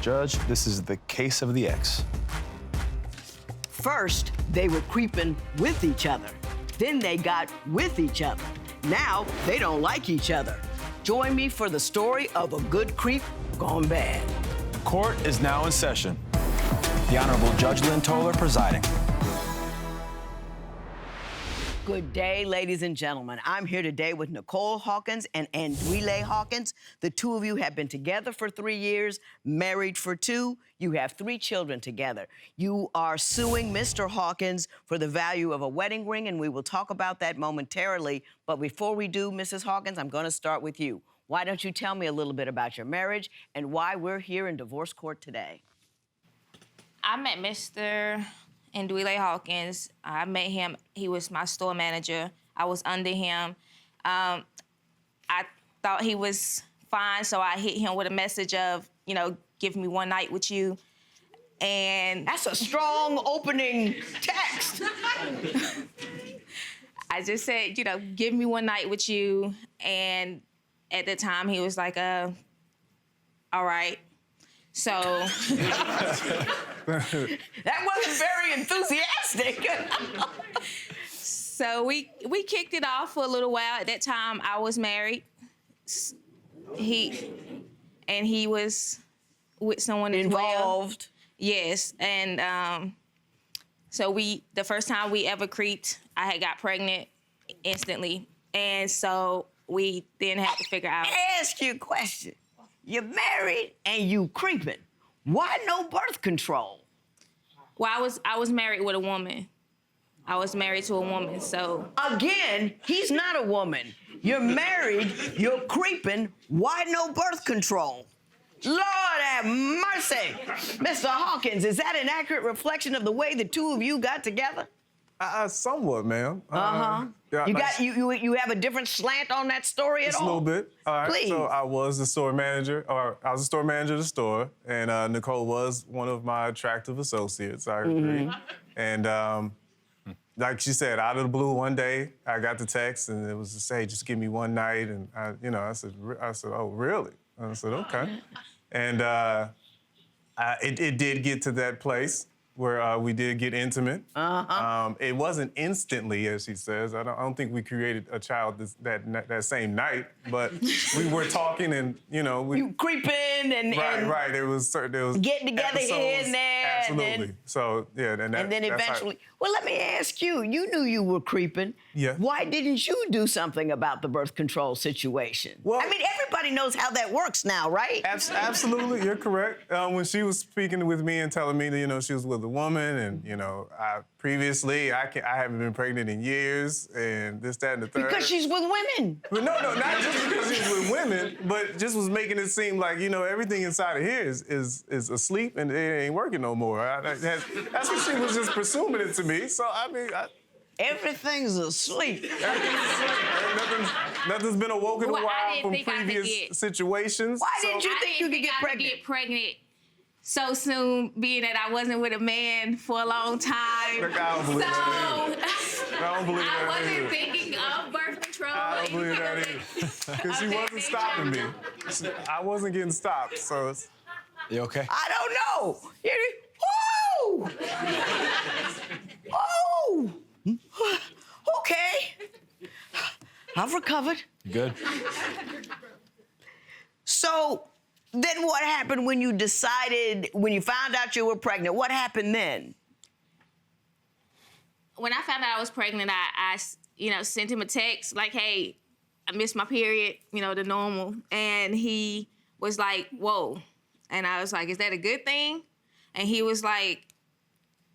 Judge, this is the case of the ex. First, they were creeping with each other. Then they got with each other. Now, they don't like each other. Join me for the story of a good creep gone bad. Court is now in session. The Honorable Judge Lynn Toller presiding. Good day, ladies and gentlemen. I'm here today with Nicole Hawkins and Andwela Hawkins. The two of you have been together for 3 years, married for 2. You have 3 children together. You are suing Mr. Hawkins for the value of a wedding ring, and we will talk about that momentarily. But before we do, Mrs. Hawkins, I'm going to start with you. Why don't you tell me a little bit about your marriage and why we're here in divorce court today? I met Mr. Andwela Hawkins. I met him. He was my store manager. I was under him. I thought he was fine, so I hit him with a message of, give me one night with you. And That's a strong opening text. I just said, give me one night with you. And at the time, he was like, all right. So That wasn't very enthusiastic. so we kicked it off for a little while. At that time, I was married. He was with someone as well. Involved. Yes, and so the first time we ever creeped, I had got pregnant instantly, and so we then had to figure out. Ask you a question. You're married and you creeping. Why no birth control? Well, I was married with a woman. I was married to a woman, so. Again, he's not a woman. You're married, you're creeping. Why no birth control? Lord have mercy. Mr. Hawkins, is that an accurate reflection of the way the two of you got together? Somewhat, ma'am. Yeah, you have a different slant on that story at Just all? a little bit. All right. Please. So I was the store manager, I was the store manager of the store, and Nicole was one of my attractive associates. I agree. And like she said, out of the blue, one day I got the text, and it was to say, just give me one night, and I said, oh, really? And I said, okay. And it did get to that place where we did get intimate. It wasn't instantly, as she says. I don't think we created a child that same night, but we were talking and, You creeping and Right. There was getting together here and there. Absolutely. So, yeah. And then eventually, well, let me ask you, you knew you were creeping. Yeah. Why didn't you do something about the birth control situation? Well, I mean, everybody knows how that works now, right? Absolutely, you're correct. When she was speaking with me and telling me that, she was with a woman and, previously I haven't been pregnant in years and this, that, and the third. Because she's with women. But no, not just because she's with women, but just was making it seem like, everything inside of here is asleep and it ain't working no more. That's what she was just presuming it to me. So, I mean, Everything's asleep. Nothing's been awoken Well, a while I didn't from think I could previous situations. Why didn't you think you could get I pregnant? didn't get pregnant so soon, being that I wasn't with a man for a long time. Look, I don't believe that So I don't believe I that wasn't either. thinking of birth control. I don't believe that either. Because she wasn't stopping me. I wasn't getting stopped, so it's... You okay? I don't know. Woo! Oh! Okay. I've recovered. You good? So then what happened when you found out you were pregnant? What happened then? When I found out I was pregnant, I sent him a text like, hey, I missed my period, the normal. And he was like, whoa. And I was like, is that a good thing? And he was like,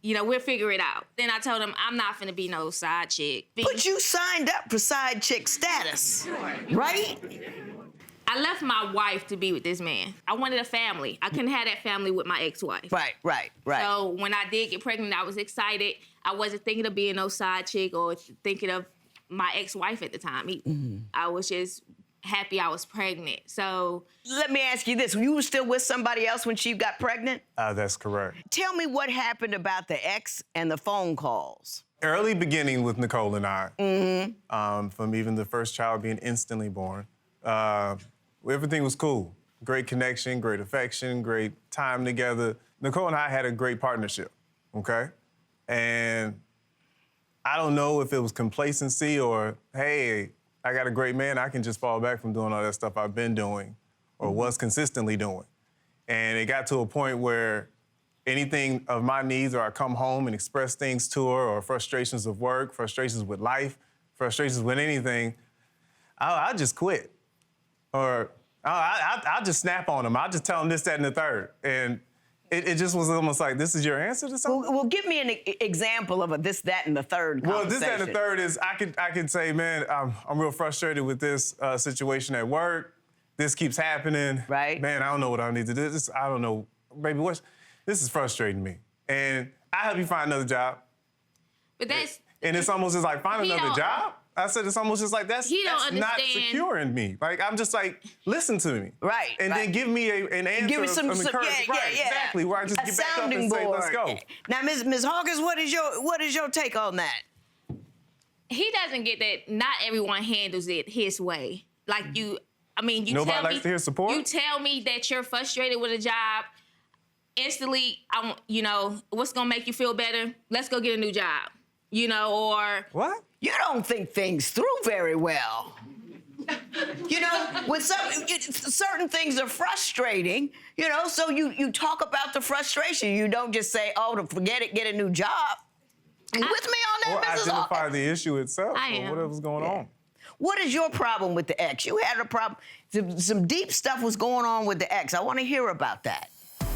we'll figure it out. Then I told him, I'm not finna be no side chick. But you signed up for side chick status, right? I left my wife to be with this man. I wanted a family. I couldn't have that family with my ex-wife. Right. So when I did get pregnant, I was excited. I wasn't thinking of being no side chick or thinking of my ex-wife at the time. I was just happy I was pregnant. So let me ask you this. You were still with somebody else when she got pregnant? That's correct. Tell me what happened about the ex and the phone calls. Early beginning with Nicole and I, from even the first child being instantly born, everything was cool. great connection, great affection, great time together. Nicole and I had a great partnership, okay? And I don't know if it was complacency or, hey, I got a great man, I can just fall back from doing all that stuff I've been doing or was consistently doing. And it got to a point where anything of my needs, or I come home and express things to her, or frustrations of work, frustrations with life, frustrations with anything, I'll just quit. Or I'll just snap on them. I'll just tell them this, that, and the third. And it just was almost like, this is your answer to something? Well, give me an example of a this, that, and the third Well, conversation. this, that, and the third is I could say, man, I'm real frustrated with this situation at work. This keeps happening. Right. Man, I don't know what I need to do. I don't know. Baby, this is frustrating me. And I help you find another job. But that's... And it's almost just like, find another job? I said, it's almost just like, that's not securing me. Like, I'm just like, listen to me. Right. And then give me an answer. Give me some encouragement. yeah. Exactly, where I just get back up and say, let's go. Now, Ms. Hawkins, what is your take on that? He doesn't get that not everyone handles it his way. Like you Nobody tell likes me, to hear support? You tell me that you're frustrated with a job, instantly, what's gonna make you feel better? Let's go get a new job. Or... What? You don't think things through very well. When certain things are frustrating, so you talk about the frustration. You don't just say, oh, to forget it, get a new job. You with me on that, Mrs. Or identify Hawkins? the issue itself, I am. or whatever's going on. What is your problem with the ex? You had a problem. Some deep stuff was going on with the ex. I want to hear about that.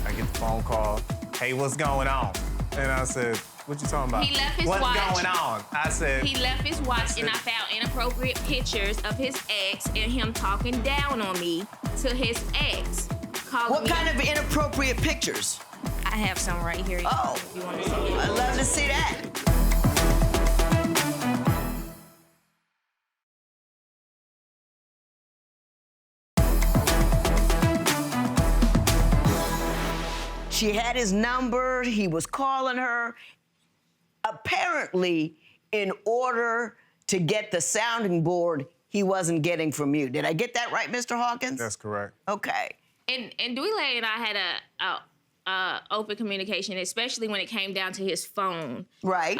I get the phone call, hey, what's going on? And I said, what you talking about? He left his what's watch. going on? I said... He left his watch, and I found inappropriate pictures of his ex and him talking down on me to his ex. What kind of inappropriate pictures? I have some right here. Oh, if you want to see it. I'd love to see that. She had his number, he was calling her. Apparently, in order to get the sounding board he wasn't getting from you. Did I get that right, Mr. Hawkins? That's correct. Okay. And Andwela and I had a open communication, especially when it came down to his phone. Right.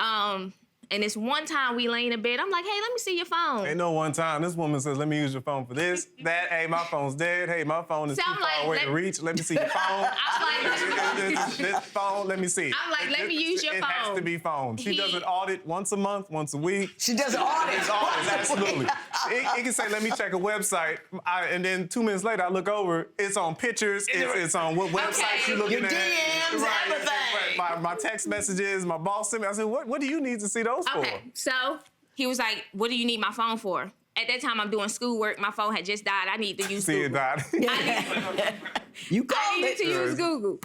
And this one time we lay in bed, I'm like, hey, let me see your phone. Ain't no one time. This woman says, let me use your phone for this, that. Hey, my phone's dead. Hey, my phone is So too I'm far like, away to reach. Let me see your phone. I'm like, this phone, let me see it. I'm like, let me use your It phone. has to be phone. She does an audit once a month, once a week. She does audits. It's audits, absolutely. It can say, let me check a website. And then 2 minutes later, I look over, it's on pictures, it's on what websites you're looking Your at. DMs, everything. My text messages, my boss sent me. I said, what do you need to see those for? Okay, so he was like, what do you need my phone for? At that time, I'm doing schoolwork. My phone had just died. I need to use See Google. it died. You called I needed it. to use Google.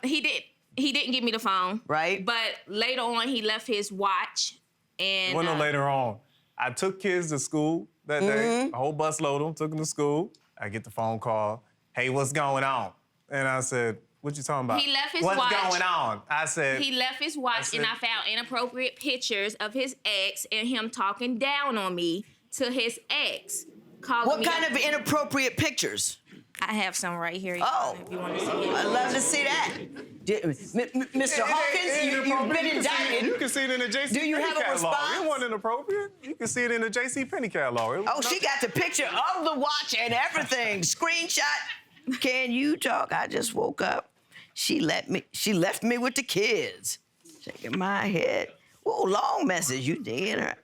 He didn't give me the phone. Right. But later on, he left his watch. And Well, no, later on. I took kids to school that day, a whole bus load of them, took them to school. I get the phone call, hey, what's going on? And I said, what you talking about? He left his what's watch. going on? I said... He left his watch, said- and I found inappropriate pictures of his ex and him talking down on me to his ex. What kind of inappropriate pictures? I have some right here. Oh. If you want to see it. I'd love to see that. Mr. Hawkins, you've been indicted. You can see it in the JC Do you have a catalog. response? It wasn't inappropriate. You can see it in the JC catalog. Oh, she got the picture of the watch and everything. Screenshot. Can you talk? I just woke up. She left me with the kids. Shaking my head. Whoa, long message. You did her.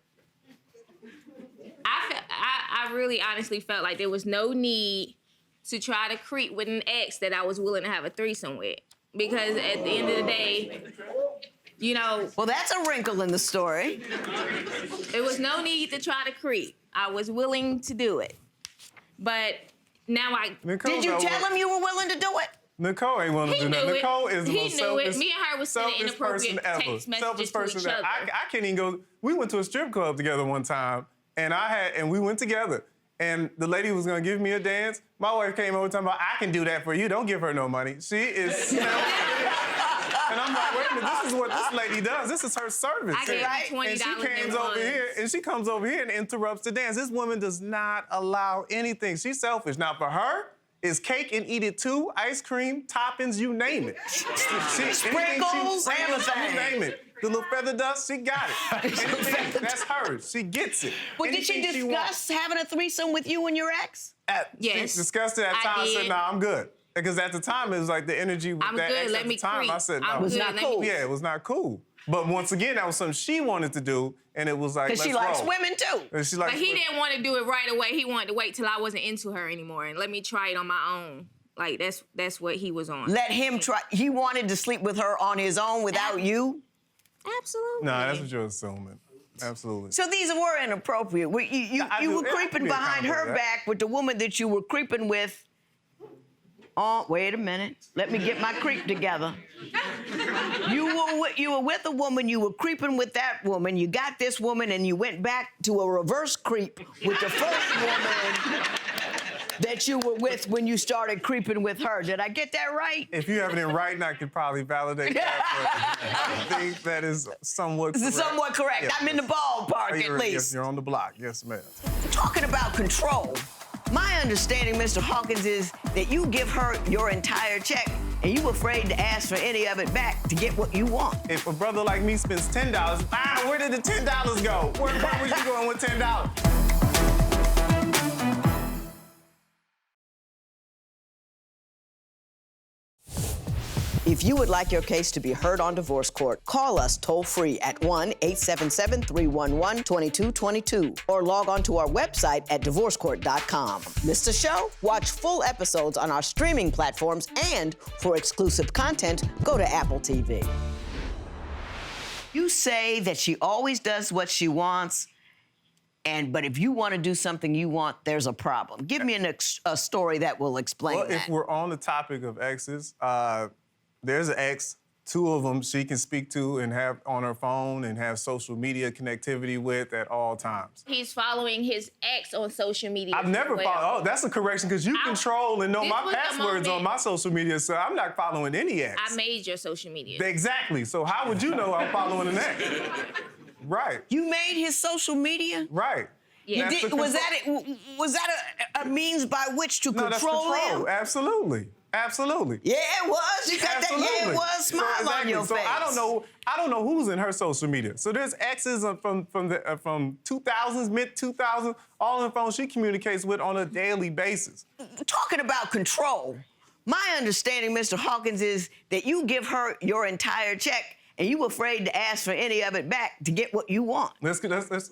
I really honestly felt like there was no need to try to creep with an ex that I was willing to have a threesome with. Because at the end of the day, Well, that's a wrinkle in the story. there was no need to try to creep. I was willing to do it. But now Did you tell him you were willing to do it? Nicole ain't willing to He do that. knew it. Nicole is the He most knew it. selfish, Me and her was sending selfish person inappropriate ever. text messages Selfish to person each that other. I can't even go. We went to a strip club together one time, and we went together. And the lady was gonna give me a dance. My wife came over talking about, I can do that for you. Don't give her no money. She is. And I'm like, wait a minute, this is what this lady does. This is her service. I gave Right? you $20 And she in comes over here and interrupts the dance. This woman does not allow anything. She's selfish. Now, for her, is cake and eat it too, ice cream, toppings, you name it. Sprinkles, everything. You name it. The little feather dust, she got it. Anything, that's hers. She gets it. Well, did she discuss having a threesome with you and your ex? Yes. She discussed it at the time. I said, nah, I'm good. Because at the time, it was like the energy with that ex at the time. I said, no. It was not cool. Yeah, it was not cool. But once again, that was something she wanted to do, and it was like, because she likes women too. And she likes But he didn't want to do it right away. He wanted to wait till I wasn't into her anymore and let me try it on my own. Like, that's what he was on. Let him try. He wanted to sleep with her on his own without you? Absolutely. No, that's what you're assuming. Absolutely. So these were inappropriate. You were creeping behind her back with the woman that you were creeping with. Oh, wait a minute. Let me get my creep together. You were with a woman, you were creeping with that woman, you got this woman, and you went back to a reverse creep with the first woman that you were with when you started creeping with her. Did I get that right? If you have it in writing, I could probably validate that, but I think that is somewhat correct. Somewhat correct. Yes, I'm in the ballpark, at least. Yes, you're on the block. Yes, ma'am. Talking about control, my understanding, Mr. Hawkins, is that you give her your entire check and you afraid to ask for any of it back to get what you want. If a brother like me spends $10, where did the $10 go? Where was you going with $10? If you would like your case to be heard on divorce court, call us toll-free at 1-877-311-2222 or log on to our website at divorcecourt.com. Miss the show? Watch full episodes on our streaming platforms, and for exclusive content, go to Apple TV. You say that she always does what she wants, but if you want to do something you want, there's a problem. Give me a story that will explain that. Well, if we're on the topic of exes, there's an ex, 2 of them she can speak to and have on her phone and have social media connectivity with at all times. He's following his ex on social media. I've never followed. Oh, that's a correction, because you control and know my passwords on my social media, so I'm not following any ex. I made your social media. Exactly. So how would you know I'm following an ex? Right. You made his social media? Right. Yeah. Was that a means by which to control him? Absolutely. Absolutely. Yeah, it was. You got that. Yeah, it was. Smile on your face. I don't know who's in her social media. So there's exes from 2000s, mid 2000s, all in phones she communicates with on a daily basis. Talking about control, my understanding, Mr. Hawkins, is that you give her your entire check and you afraid to ask for any of it back to get what you want. Let's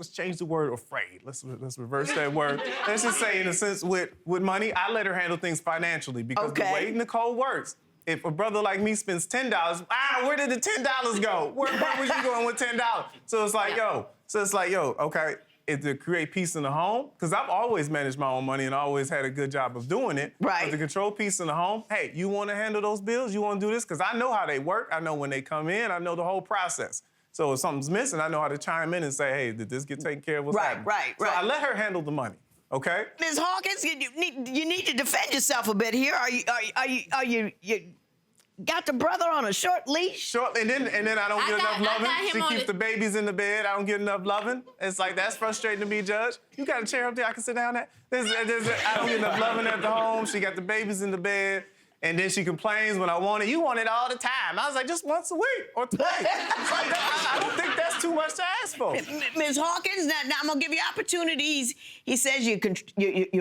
change the word afraid. Let's reverse that word. Let's just say, in a sense, with money, I let her handle things financially, because the way Nicole works, if a brother like me spends $10, where did the $10 go? Where was you going with $10? So it's like, okay, to create peace in the home, because I've always managed my own money and always had a good job of doing it. Right. But to control peace in the home, hey, you want to handle those bills? You want to do this? Because I know how they work. I know when they come in. I know the whole process. So if something's missing, I know how to chime in and say, hey, did this get taken care of? What's happening? Right. So I let her handle the money. Okay. Ms. Hawkins, you need to defend yourself a bit here. Are you got the brother on a short leash? And then I don't get enough loving. She keeps the babies in the bed. I don't get enough loving. It's like, that's frustrating to be, Judge. You got a chair up there I can sit down at? I don't get enough loving at the home. She got the babies in the bed. And then she complains when I want it. You want it all the time. I was like, just once a week or twice. It's like, I don't think that's too much to ask for. Ms. Hawkins, now I'm gonna give you opportunities. He says you're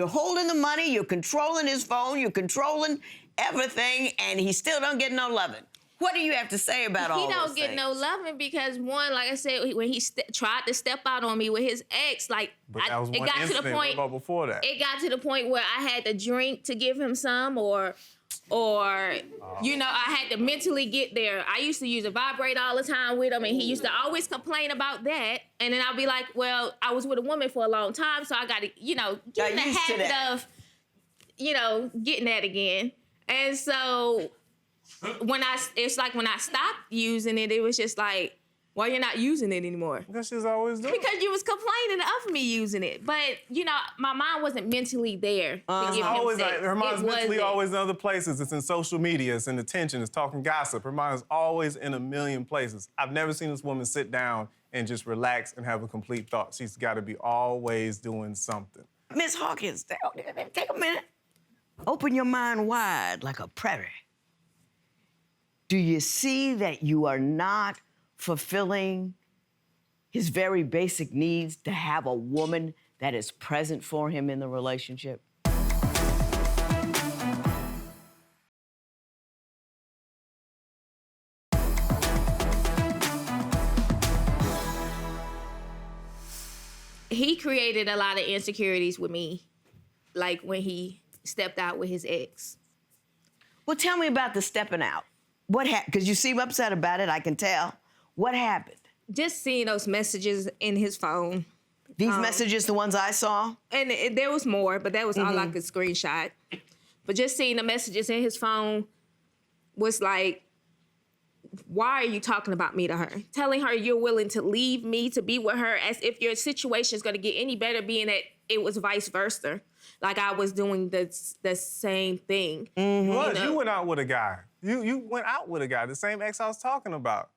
holding the money, you're controlling his phone, you're controlling everything, and he still don't get no loving. What do you have to say about all those things? He don't get no loving because, one, like I said, when he tried to step out on me with his ex, like, it got to the point. What about before that? It got to the point where I had to drink to give him some, or I had to mentally get there. I used to use a vibrator all the time with him, and he used to always complain about that. And then I'll be like, well, I was with a woman for a long time, so I got to, get in the habit of, getting that again. And so when I stopped using it, it was just like, why you're not using it anymore? Because she's always doing it. Because you was complaining of me using it. But, my mind wasn't mentally there to give him sex. Her mind's mentally always in other places. It's in social media. It's in attention. It's talking gossip. Her mind's always in a million places. I've never seen this woman sit down and just relax and have a complete thought. She's got to be always doing something. Ms. Hawkins, take a minute. Open your mind wide like a predator. Do you see that you are not fulfilling his very basic needs to have a woman that is present for him in the relationship? He created a lot of insecurities with me, like when he stepped out with his ex. Well, tell me about the stepping out. What happened? Because you seem upset about it, I can tell. What happened? Just seeing those messages in his phone. These messages, the ones I saw? And there was more, but that was all I could screenshot. But just seeing the messages in his phone was like, why are you talking about me to her? Telling her you're willing to leave me to be with her as if your situation is going to get any better, being that it was vice versa. Like I was doing the same thing. You went out with a guy. You went out with a guy, the same ex I was talking about.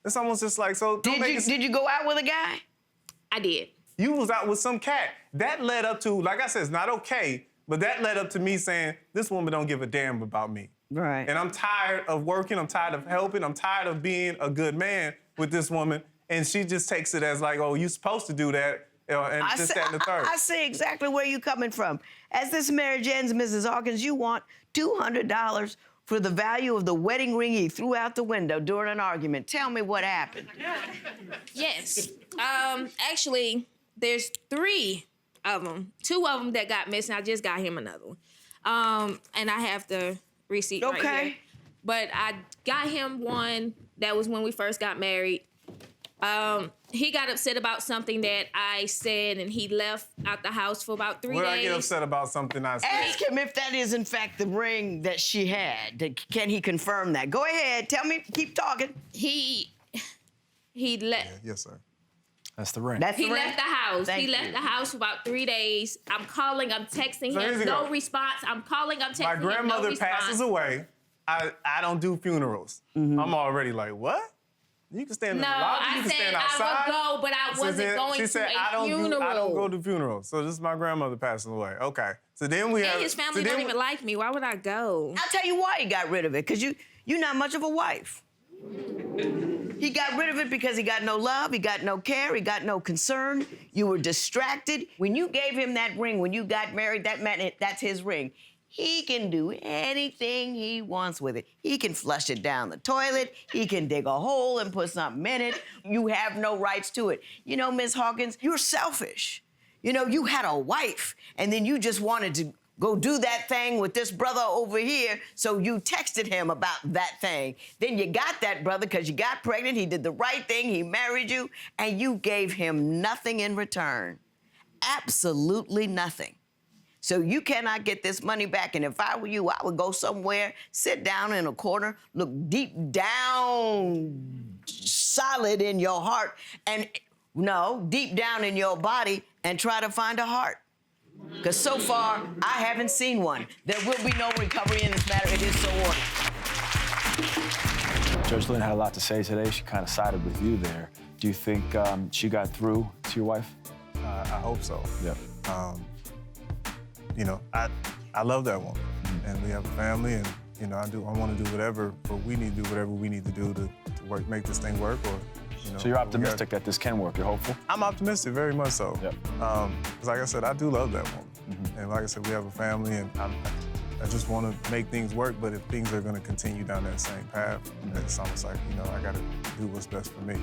It's almost just like, so Did you go out with a guy? I did. You was out with some cat. That led up to, like I said, it's not okay, but that led up to me saying, this woman don't give a damn about me. Right. And I'm tired of working, I'm tired of helping, I'm tired of being a good man with this woman, and she just takes it as like, oh, you're supposed to do that, and that and the third. I see exactly where you're coming from. As this marriage ends, Mrs. Hawkins, you want $200 for the value of the wedding ring he threw out the window during an argument. Tell me what happened. Yes. Actually, there's 3 of them. 2 of them that got missing. I just got him another one. And I have the receipt right here. But I got him one. That was when we first got married. He got upset about something that I said, and he left out the house for about 3 days. Would I get upset about something I said? Ask him if that is, in fact, the ring that she had. Can he confirm that? Go ahead. Tell me. Keep talking. He left. Yes, sir. That's the ring. That's the He ring? left the house. Thank He left you. the house for about 3 days. I'm calling, I'm texting So him, here's no go. response. I'm calling, I'm texting My him, grandmother no response. passes away. I don't do funerals. I'm already like, what? You can stand in No, the lobby, I you can said stand I outside. would go, but I wasn't going she to said, a funeral. I don't go to funerals. So this is my grandmother passing away. Okay. So then we have... And his family so don't then even like me. Why would I go? I'll tell you why he got rid of it, because you're not much of a wife. He got rid of it because he got no love, he got no care, he got no concern. You were distracted. When you gave him that ring, when you got married, that meant that's his ring. He can do anything he wants with it. He can flush it down the toilet. He can dig a hole and put something in it. You have no rights to it. You know, Ms. Hawkins, you're selfish. You know, you had a wife, and then you just wanted to go do that thing with this brother over here, so you texted him about that thing. Then you got that brother because you got pregnant, he did the right thing, he married you, and you gave him nothing in return. Absolutely nothing. So you cannot get this money back, and if I were you, I would go somewhere, sit down in a corner, look deep down, solid in your heart, and deep down in your body, and try to find a heart. Because so far, I haven't seen one. There will be no recovery in this matter. It is so ordered. Judge Lynn had a lot to say today. She kind of sided with you there. Do you think she got through to your wife? I hope so. Yeah. You know, I love that woman, and we have a family, and you know, I want to do whatever, but we need to do whatever we need to do to work, make this thing work, or you know. So you're optimistic that this can work. You're hopeful. I'm optimistic, very much so. Yeah. Because like I said, I do love that woman, and like I said, we have a family, and I just want to make things work. But if things are going to continue down that same path, it's almost like I got to do what's best for me.